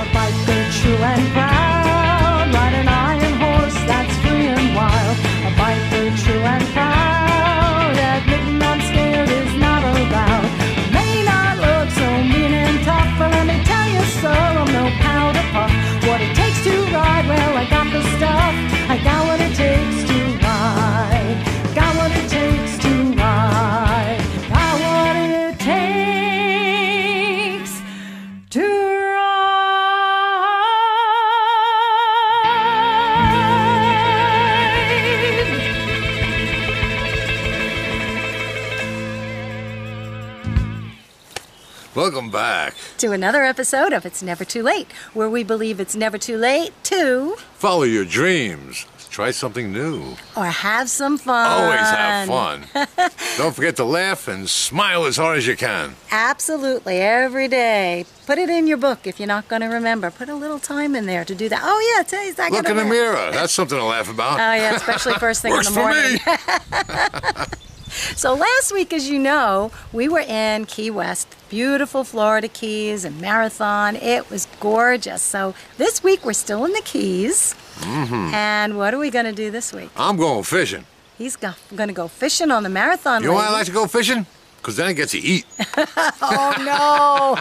a biker, true and proud. Ride an iron horse that's free and wild. A biker, true and proud. Admitting I'm scared is not allowed. I may not look so mean and tough, but let me tell you, sir, I'm no powder puff. What it takes to ride, well, I got the stuff. I got what it takes to ride. Got what it takes to ride. Got what it takes to ride. Welcome back. To another episode of It's Never Too Late, where we believe it's never too late to Follow your dreams. Try something new. or have some fun. Always have fun. Don't forget to laugh and smile as hard as you can. Absolutely, every day. Put it in your book if you're not going to remember. Put a little time in there to do that. Oh, yeah, today's not going Look to in the mirror. That's something to laugh about. Oh, yeah, especially first thing in Works the for morning. me. So last week, as you know, we were in Key West, beautiful Florida Keys and Marathon. It was gorgeous. So this week, we're still in the Keys. Mm-hmm. And what are we going to do this week? I'm going fishing. He's going to go fishing on the Marathon. You know why I lady. like to go fishing? Because then I get to eat. Oh, no.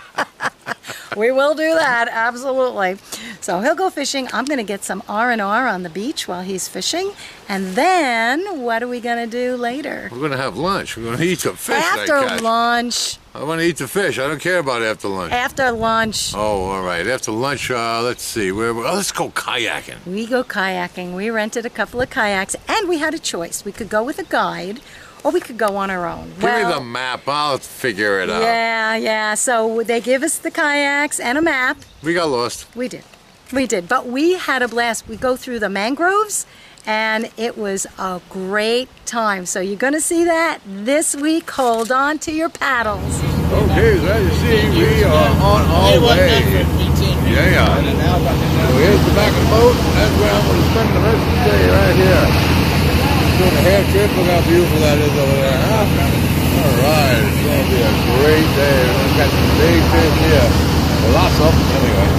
We will do that, absolutely. So he'll go fishing. I'm going to get some R&R on the beach while he's fishing. And then what are we going to do later? We're going to have lunch. We're going to eat the fish I After catch. lunch. I want to eat the fish. I don't care about after lunch. After lunch, Oh, all right. After lunch, let's see. Let's go kayaking. we go kayaking. We rented a couple of kayaks, and we had a choice. We could go with a guide, or we could go on our own. Give me the map. I'll figure it out. Yeah. So they give us the kayaks and a map. We got lost. We did. But we had a blast. We go through the mangroves, and it was a great time. So you're going to see that this week. Hold on to your paddles. Okay, so as you see, we are on our way. Yeah. So here's the back of the boat, and that's where I'm going to spend the rest of the day right here. Doing a half trip. Look how beautiful that is over there, huh? All right, it's going to be a great day. We've got some big fish here. Well, lots of them anyway.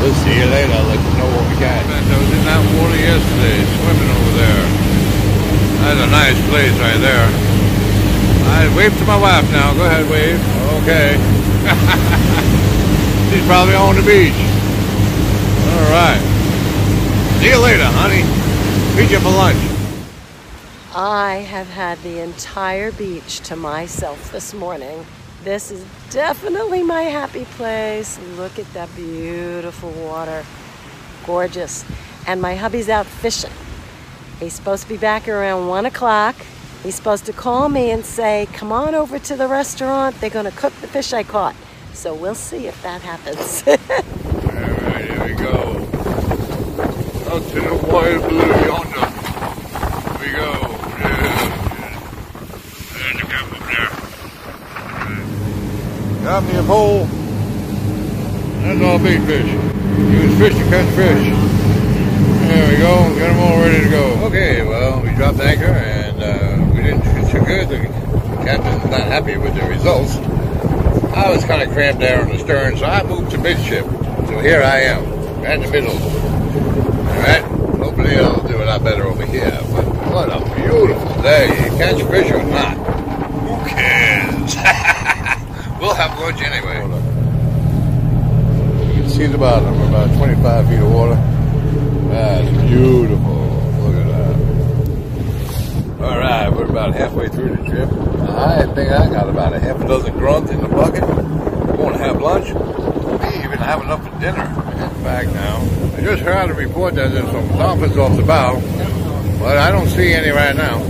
We'll see you later. I'll let you know what we got. I was in that water yesterday, swimming over there. That's a nice place right there. I wave to my wife now. Go ahead, wave. Okay. She's probably on the beach. All right. See you later, honey. Meet you for lunch. I have had the entire beach to myself this morning. This is definitely my happy place. Look at that beautiful water. Gorgeous. And my hubby's out fishing. He's supposed to be back around 1 o'clock. He's supposed to call me and say, come on over to the restaurant. They're going to cook the fish I caught. So we'll see if that happens. All right, here we go. Out to the wild blue yonder. Here we go. There's the cap up there. Got me a pole. That's all bait fish. Use fish to catch fish. There we go. Got them all ready to go. Okay, well, we dropped anchor and we didn't shoot so good. The captain's not happy with the results. I was kind of cramped there on the stern, so I moved to midship. So here I am, right in the middle. Alright? Hopefully I'll do a lot better over here. But what a beautiful day. You catch fish or not? Who cares? We'll have lunch anyway. You can see the bottom, about 25 feet of water. That's beautiful. Look at that. Alright, we're about halfway through the trip. I think I got about a half a dozen grunts in the bucket. Want to have lunch? May even have enough for dinner. Heading back now. I just heard a report that there's some dolphins off the bow, but I don't see any right now.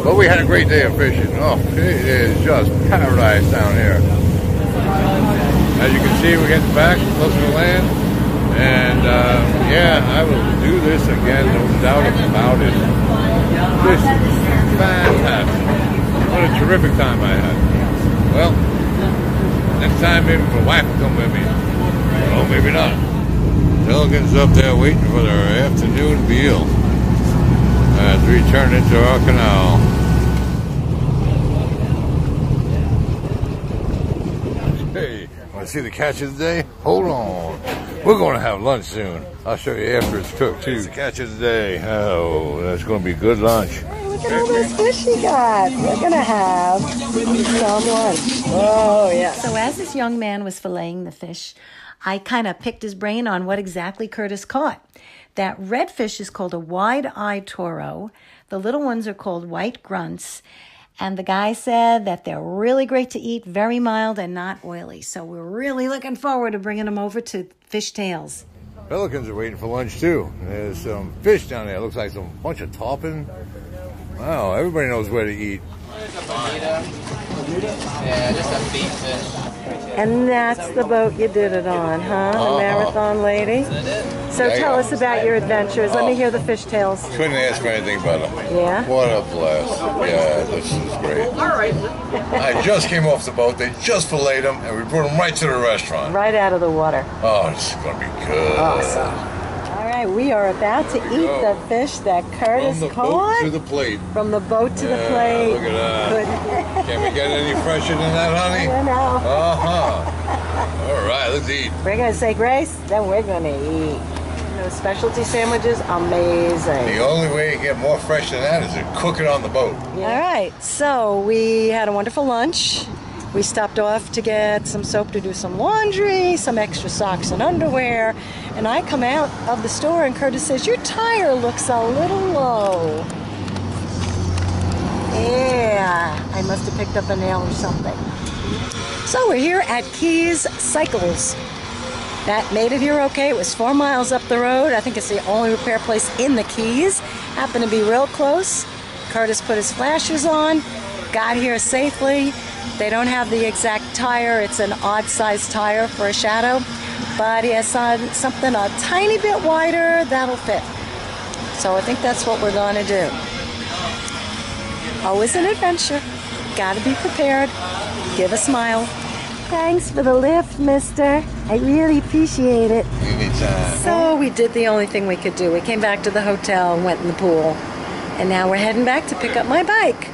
But we had a great day of fishing. Oh, it is just paradise down here. As you can see, we're getting back closer to land. And yeah, I will do this again, no doubt about it. This is fantastic. What a terrific time I had. Well, next time maybe my wife will come with me. Well, maybe not. Pelicans up there waiting for their afternoon meal as we turn into our canal. Okay, to see the catch of the day? Hold on. We're going to have lunch soon. I'll show you after it's cooked, too. The catch of the day. Oh, that's going to be good lunch. Hey, look at all those fish you got. We're going to have some lunch. Oh, yeah. So as this young man was filleting the fish, I kind of picked his brain on what exactly Curtis caught. That red fish is called a wide-eyed toro. The little ones are called white grunts. And the guy said that they're really great to eat, very mild and not oily. So we're really looking forward to bringing them over to Fish Tales. Pelicans are waiting for lunch, too. There's some fish down there. Looks like some bunch of tarpon. Wow, everybody knows where to eat. Yeah, just a beef fish. And that's the boat you did it on, huh? The Marathon Lady? So tell us about your adventures. Let me hear the fish tales. Couldn't ask for anything better. Yeah? What a blast. Yeah, this is great. All right. I just came off the boat. They just filleted them, and we brought them right to the restaurant. Right out of the water. Oh, this is going to be good. Awesome. All right, we are about to eat the fish that Curtis From the caught. boat to the plate. From the boat to the plate. Look at that. Can we get any fresher than that, honey? I know. Uh-huh. All right, let's eat. We're going to say grace, then we're going to eat. Those specialty sandwiches, amazing. The only way you get more fresh than that is to cook it on the boat. Yeah. All right, so we had a wonderful lunch. We stopped off to get some soap to do some laundry, some extra socks and underwear. And I come out of the store and Curtis says, your tire looks a little low. Yeah, I must have picked up a nail or something. So we're here at Keys Cycles. That made it here okay. It was 4 miles up the road. I think it's the only repair place in the Keys. Happened to be real close. Curtis put his flashers on, got here safely. They don't have the exact tire. It's an odd-sized tire for a Shadow, but he has something a tiny bit wider that'll fit. So I think that's what we're going to do. Always an adventure. Got to be prepared. Give a smile. Thanks for the lift, mister. I really appreciate it. Anytime. So we did the only thing we could do. We came back to the hotel and went in the pool. And now we're heading back to pick up my bike.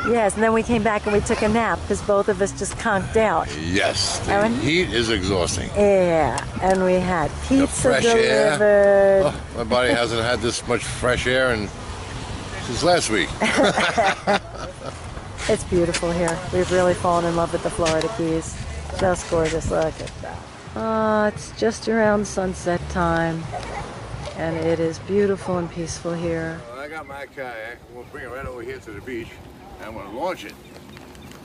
Yes, and then we came back and we took a nap because both of us just conked out. Yes, the heat is exhausting. Yeah, and we had pizza fresh delivered. Air. Oh, my body hasn't had this much fresh air since last week. It's beautiful here. We've really fallen in love with the Florida Keys. Just gorgeous. Look at that. It's just around sunset time, and it is beautiful and peaceful here. Well, I got my kayak. We'll bring it right over here to the beach. I'm going to launch it.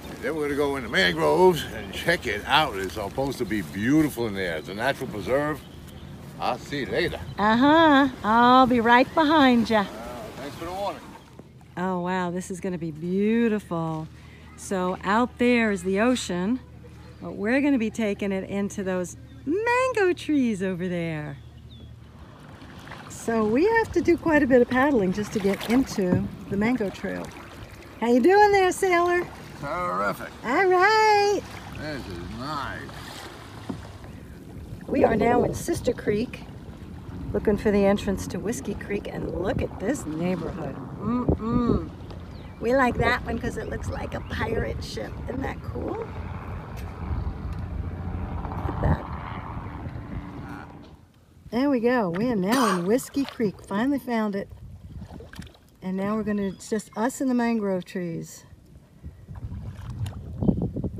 And then we're going to go in the mangroves and check it out. It's supposed to be beautiful in there. It's a natural preserve. I'll see you later. Uh-huh. I'll be right behind you. Thanks for the warning. Oh, wow. This is going to be beautiful. So out there is the ocean, but we're going to be taking it into those mango trees over there. So we have to do quite a bit of paddling just to get into the mango trail. How you doing there, sailor? Terrific. All right. This is nice. We are now in Sister Creek, looking for the entrance to Whiskey Creek, and look at this neighborhood. We like that one because it looks like a pirate ship. Isn't that cool? Look at that. There we go. We are now in Whiskey Creek. Finally found it. And now we're going to, it's just us and the mangrove trees.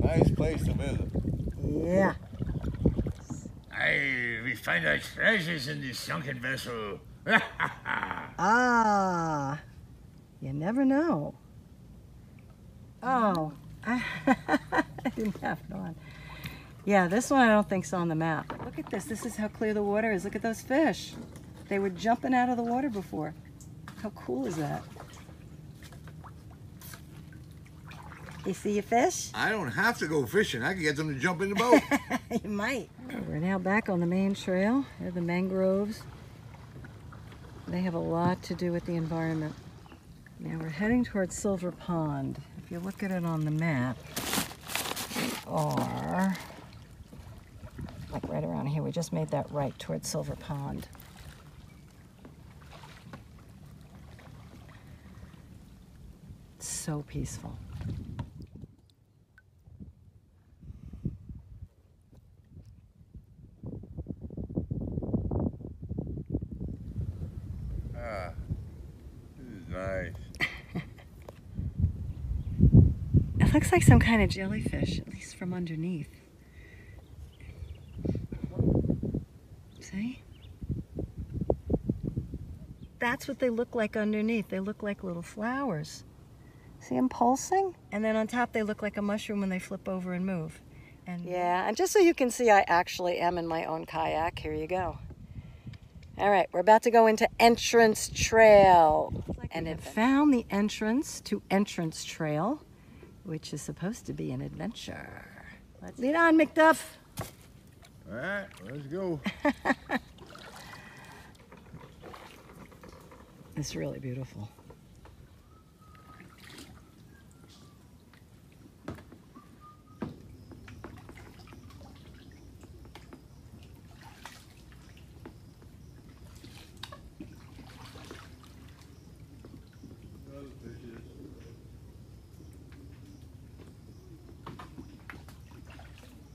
Nice place to visit. Yeah. Aye, we find our treasures in this sunken vessel. Ah, you never know. Oh, I didn't have it on. Yeah, this one I don't think's on the map. Look at this. This is how clear the water is. Look at those fish. They were jumping out of the water before. How cool is that? You see a fish? I don't have to go fishing. I can get them to jump in the boat. You might. We're now back on the main trail. There are the mangroves. They have a lot to do with the environment. Now we're heading towards Silver Pond. If you look at it on the map, we are like right around here. We just made that right towards Silver Pond. It's so peaceful. looks like some kind of jellyfish, at least from underneath. See? That's what they look like underneath. They look like little flowers. See them pulsing? And then on top they look like a mushroom when they flip over and move. And yeah, and just so you can see, I actually am in my own kayak. Here you go. All right, we're about to go into Entrance Trail. And it found the entrance to Entrance Trail, which is supposed to be an adventure. Let's lead on, McDuff. All right, let's go. It's really beautiful.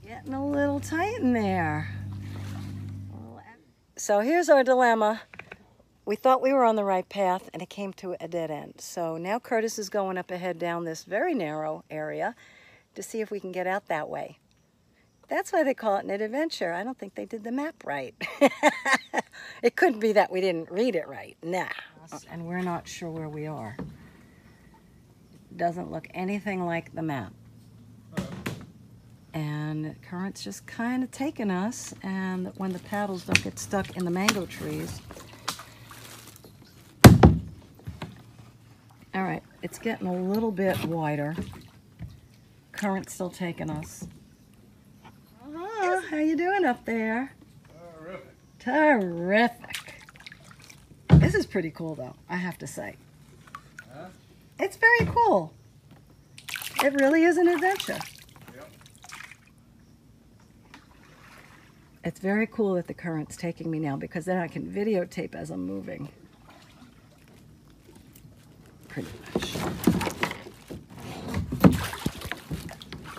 Getting a little tight in there. So here's our dilemma. We thought we were on the right path and it came to a dead end. So now Curtis is going up ahead down this very narrow area to see if we can get out that way. That's why they call it an adventure. I don't think they did the map right. It couldn't be that we didn't read it right. Nah. And we're not sure where we are. It doesn't look anything like the map. And the current's just kind of taking us, and when the paddles don't get stuck in the mango trees. All right, it's getting a little bit wider. Current's still taking us. How you doing up there? Terrific. Terrific. This is pretty cool though, I have to say. Huh? It's very cool. It really is an adventure. It's very cool that the current's taking me now, because then I can videotape as I'm moving. Pretty much.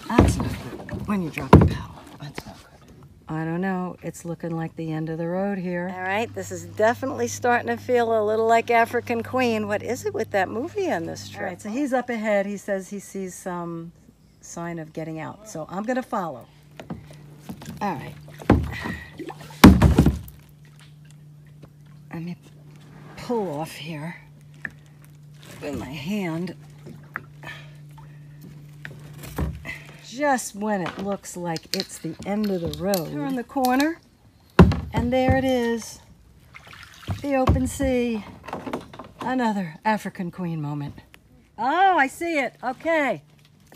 That's not good when you drop the paddle. That's not good. I don't know. It's looking like the end of the road here. All right, this is definitely starting to feel a little like African Queen. What is it with that movie on this trip? All right, so he's up ahead. He says he sees some sign of getting out. So I'm going to follow. All right. Let me pull off here with my hand. Just when it looks like it's the end of the road. Turn the corner, and there it is. The open sea. Another African Queen moment. Oh, I see it. Okay,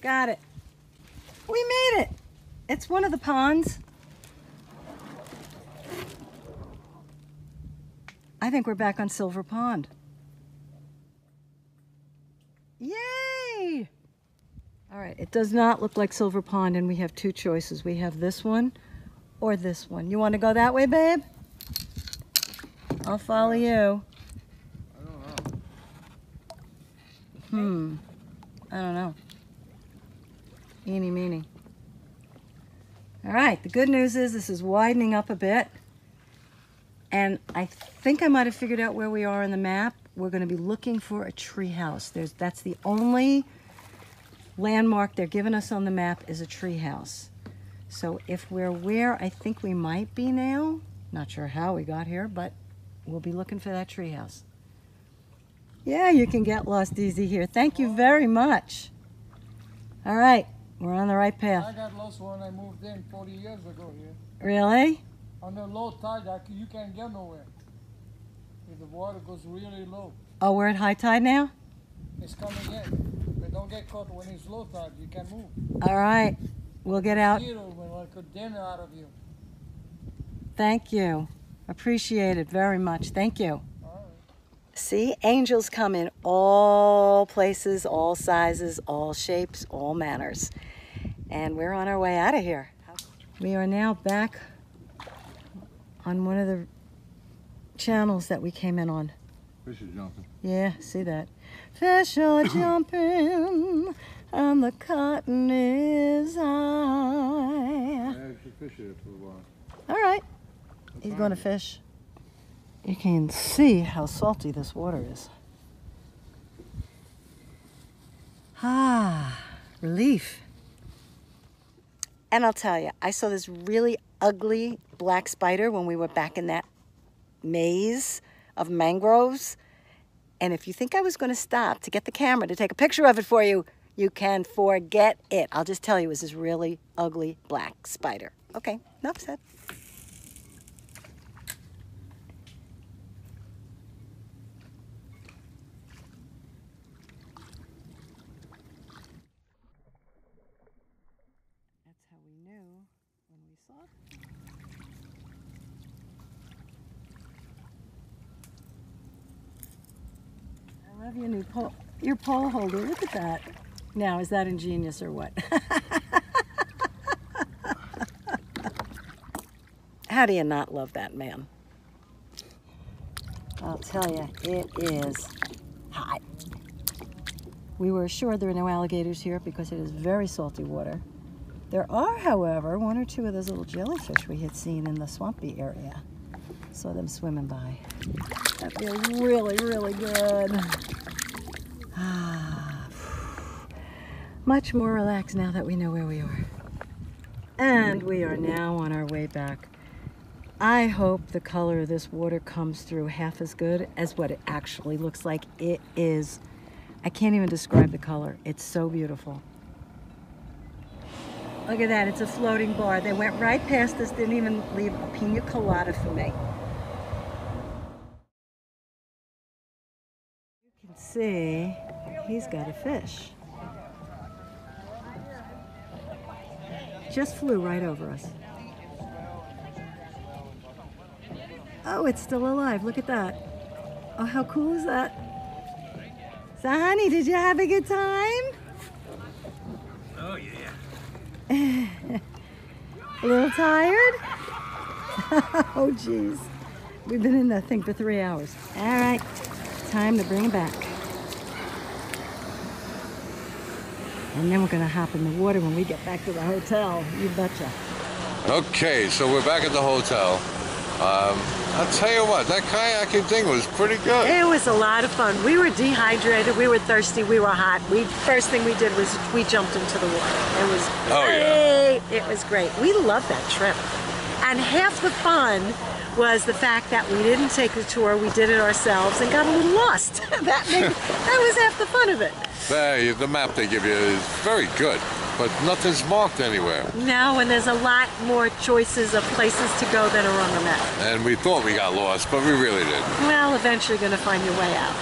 got it. We made it. It's one of the ponds. I think we're back on Silver Pond. Yay! All right, it does not look like Silver Pond, and we have two choices. We have this one or this one. You want to go that way, babe? I'll follow you. I don't know. Eeny meeny. All right, the good news is this is widening up a bit. And I think I might have figured out where we are on the map. We're going to be looking for a tree house. That's the only landmark they're giving us on the map is a tree house. So if we're where I think we might be now, not sure how we got here, but we'll be looking for that tree house. Yeah, you can get lost easy here. Thank you very much. All right, we're on the right path. I got lost when I moved in 40 years ago here. Really? On the low tide, you can't get nowhere. If the water goes really low. Oh, we're at high tide now? It's coming in. But don't get caught when it's low tide. You can move. All right. We'll get out. Mosquito will like a dinner out of you. Thank you. Appreciate it very much. Thank you. All right. See, angels come in all places, all sizes, all shapes, all manners. And we're on our way out of here. We are now back on one of the channels that we came in on. Fish are jumping. Yeah, see that. Fish are jumping and the cotton is high. I should fish it for a while. All right. He's going to fish. You can see how salty this water is. Ah, relief. And I'll tell you, I saw this really ugly black spider when we were back in that maze of mangroves. And if you think I was going to stop to get the camera to take a picture of it for you, you can forget it. I'll just tell you, it was this really ugly black spider. Okay, enough said. That's how we knew when we saw it. I love your pole holder. Look at that. Now, is that ingenious or what? How do you not love that man? I'll tell you, it is hot. We were assured there are no alligators here because it is very salty water. There are, however, one or two of those little jellyfish we had seen in the swampy area. Saw them swimming by. That feels really, really good. Much more relaxed now that we know where we are. And we are now on our way back. I hope the color of this water comes through half as good as what it actually looks like. It is, I can't even describe the color. It's so beautiful. Look at that, it's a floating bar. They went right past us, didn't even leave a pina colada for me. You can see he's got a fish. Just flew right over us. Oh, it's still alive. Look at that. Oh, how cool is that? So, honey, did you have a good time? Oh, yeah. A little tired? Oh, geez. We've been in that thing for 3 hours. All right, time to bring it back. And then we're going to hop in the water when we get back to the hotel. You betcha. Okay, so we're back at the hotel. I'll tell you what, that kayaking thing was pretty good. It was a lot of fun. We were dehydrated, we were thirsty, we were hot. First thing we did was we jumped into the water. It was great. Oh, yeah. It was great. We loved that trip. And half the fun was the fact that we didn't take the tour, we did it ourselves and got a little lost. that was half the fun of it. The map they give you is very good, but nothing's marked anywhere. No, and there's a lot more choices of places to go that are on the map. And we thought we got lost, but we really didn't. Well, eventually you're going to find your way out.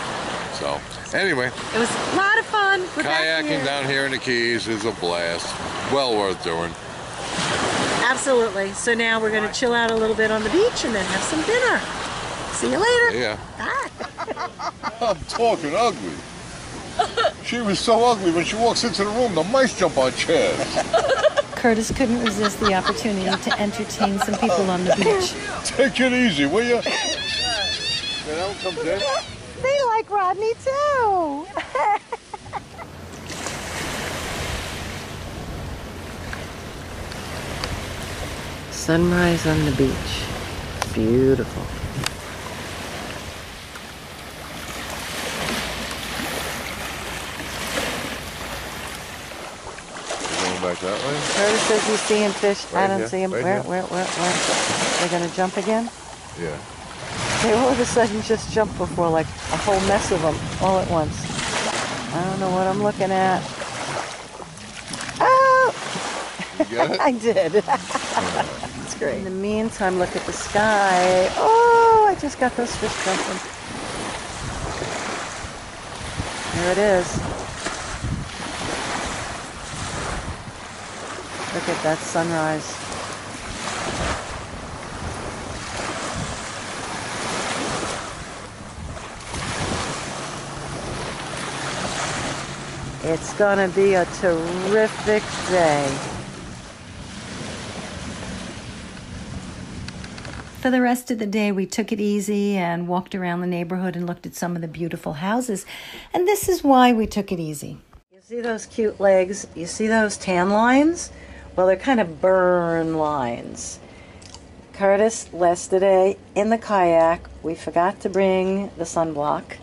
So, anyway. It was a lot of fun. We're Kayaking down here in the Keys is a blast. Well worth doing. Absolutely. So now we're going to chill out a little bit on the beach and then have some dinner. See you later. Yeah. Bye. I'm talking ugly. She was so ugly when she walks into the room, the mice jump on chairs. Curtis couldn't resist the opportunity to entertain some people on the beach. Take it easy, will you? Then Ellen comes in. They like Rodney too. Sunrise on the beach. Beautiful. Back that way? Curtis says he's seeing fish. Right I don't here, see him. right Where? here. They're going to jump again? Yeah. They all of a sudden just jumped before, like a whole mess of them all at once. I don't know what I'm looking at. Oh! You got it? I did. It's great. In the meantime, look at the sky. Oh, I just got those fish jumping. There it is. Look at that sunrise. It's gonna be a terrific day. For the rest of the day, we took it easy and walked around the neighborhood and looked at some of the beautiful houses. And this is why we took it easy. You see those cute legs? You see those tan lines? Well, they're kind of burn lines. Curtis, yesterday in the kayak, we forgot to bring the sunblock,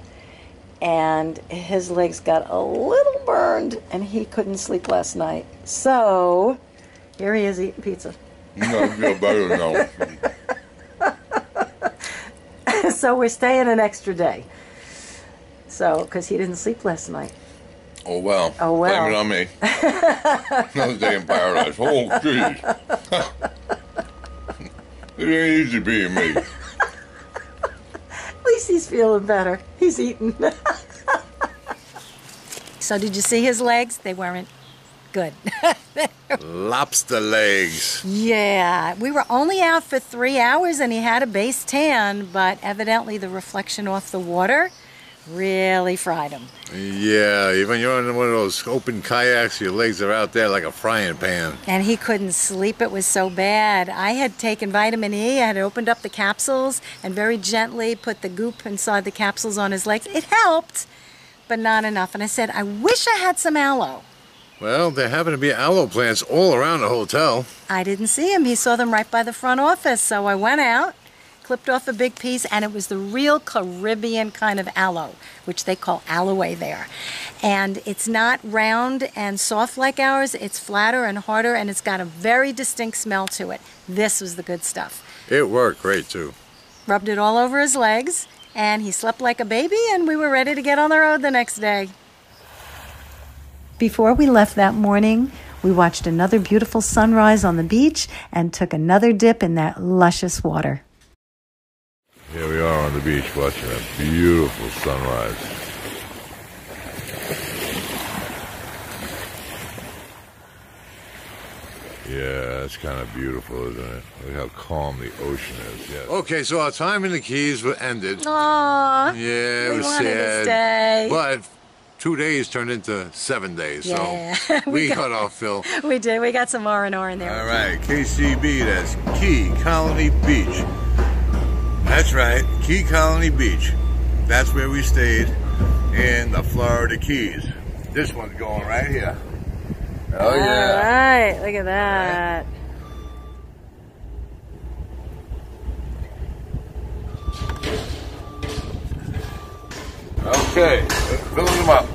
and his legs got a little burned, and he couldn't sleep last night. So here he is eating pizza. No, I feel better now. So we're staying an extra day. So, because he didn't sleep last night. Oh, well. Oh, well. Blame it on me. Another day in paradise. Oh, jeez. It ain't easy being me. At least he's feeling better. He's eating. So did you see his legs? They weren't good. Lobster legs. Yeah, we were only out for 3 hours and he had a base tan, but evidently the reflection off the water really fried him. Yeah, even you're on one of those open kayaks, your legs are out there like a frying pan. And he couldn't sleep. It was so bad. I had taken vitamin E. I had opened up the capsules and very gently put the goop inside the capsules on his legs. It helped, but not enough. And I said, I wish I had some aloe. Well, there happen to be aloe plants all around the hotel. I didn't see him. He saw them right by the front office. So I went out, clipped off a big piece, and it was the real Caribbean kind of aloe, which they call aloe there. And it's not round and soft like ours. It's flatter and harder, and it's got a very distinct smell to it. This was the good stuff. It worked great, too. Rubbed it all over his legs, and he slept like a baby, and we were ready to get on the road the next day. Before we left that morning, we watched another beautiful sunrise on the beach and took another dip in that luscious water. Here we are on the beach watching a beautiful sunrise. Yeah, it's kind of beautiful, isn't it? Look how calm the ocean is. Yeah. Okay, so our time in the Keys ended. Aww. Yeah, it we was wanted sad. to stay. But 2 days turned into 7 days, Yeah. so we got our fill. We did. We got some R&R in there. All right, KCB, that's Key Colony Beach. That's right, Key Colony Beach. That's where we stayed in the Florida Keys. This one's going right here. Oh, yeah. All right, look at that. Okay, let's fill them up.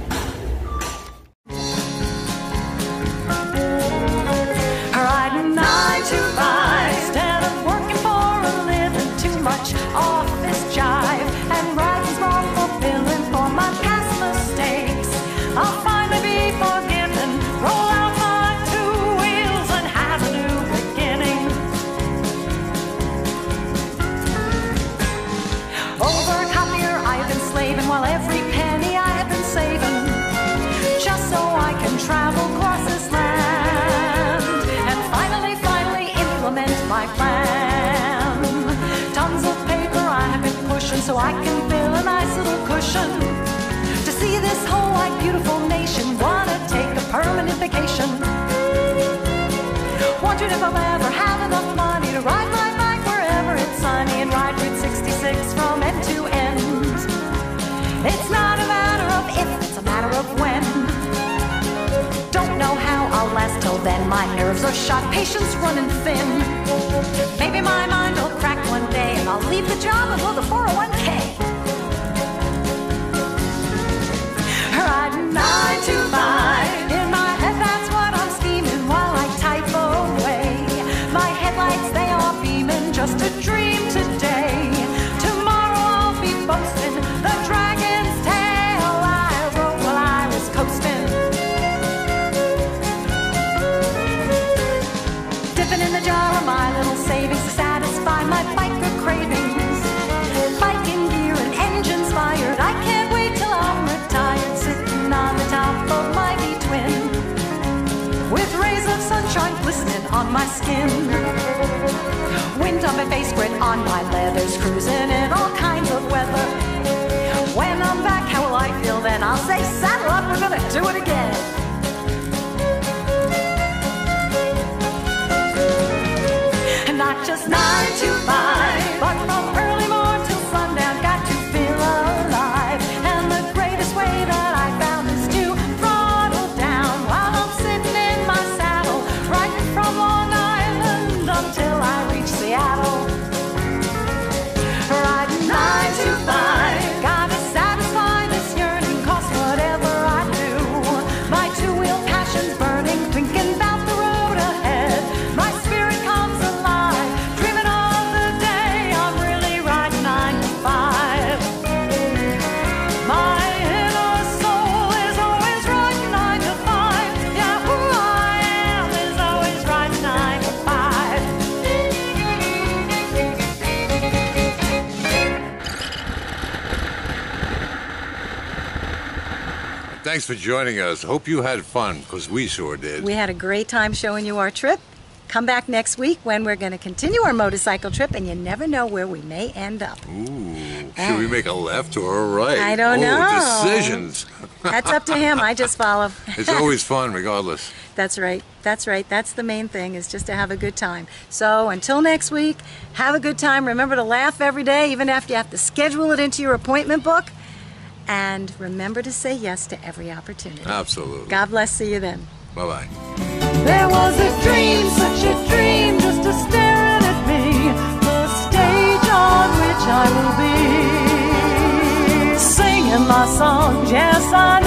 Riding 9 to 5 instead of working for a living. Too much office jive and writing's more fulfilling for my past mistakes. I'll finally be forgiven. Roll out my 2 wheels and have a new beginning. Over a copier I've been slaving while every penny I have been saving, just so I can travel across this land and finally implement my plan. Tons of paper I have been pushing so I can fill a nice little cushion to see this whole wide beautiful nation. Wanna take a permanent vacation. Wondered if I'll ever have enough money to ride my bike wherever it's sunny and ride Route 66 from end to end. It's not a matter of if, it's a matter of when. Don't know how I'll last till then. My nerves are shot, patience running thin. Maybe my mind will crack one day and I'll leave the job and blow the 401k. Riding 9 to 5. In my head that's what I'm scheming while I type away. My headlights, they are beaming, just a dream today. Tomorrow I'll be boasting the dragon's tail I rode while I was coasting. Dipping in the jar of my little savings to satisfy my biker cravings. Biking gear and engines fired, I can't wait till I'm retired, sitting on the top of my V-twin, with rays of sunshine glistening on my skin. Wind on my face, grit on my leathers, cruising in all kinds of weather. When I'm back, how will I feel then? I'll say, saddle up, we're gonna do it again. Not just 9 to 5, but from early morn till sundown, got to feel alive. And the greatest way that I found is to throttle down while I'm sitting in my saddle, riding from Long Island until I reach Seattle. Riding 9 to 5, gotta satisfy this yearning, 'cause whatever I do, thanks for joining us. Hope you had fun, because we sure did. We had a great time showing you our trip. Come back next week when we're going to continue our motorcycle trip, and you never know where we may end up. Ooh, should we make a left or a right? I don't know. Decisions. That's up to him. I just follow. It's always fun, regardless. That's right. That's right. That's the main thing, is just to have a good time. So until next week, have a good time. Remember to laugh every day, even after you have to schedule it into your appointment book. And remember to say yes to every opportunity. Absolutely. God bless. See you then. Bye-bye. There was a dream, such a dream, just a staring at me, the stage on which I will be singing my songs. Yes, I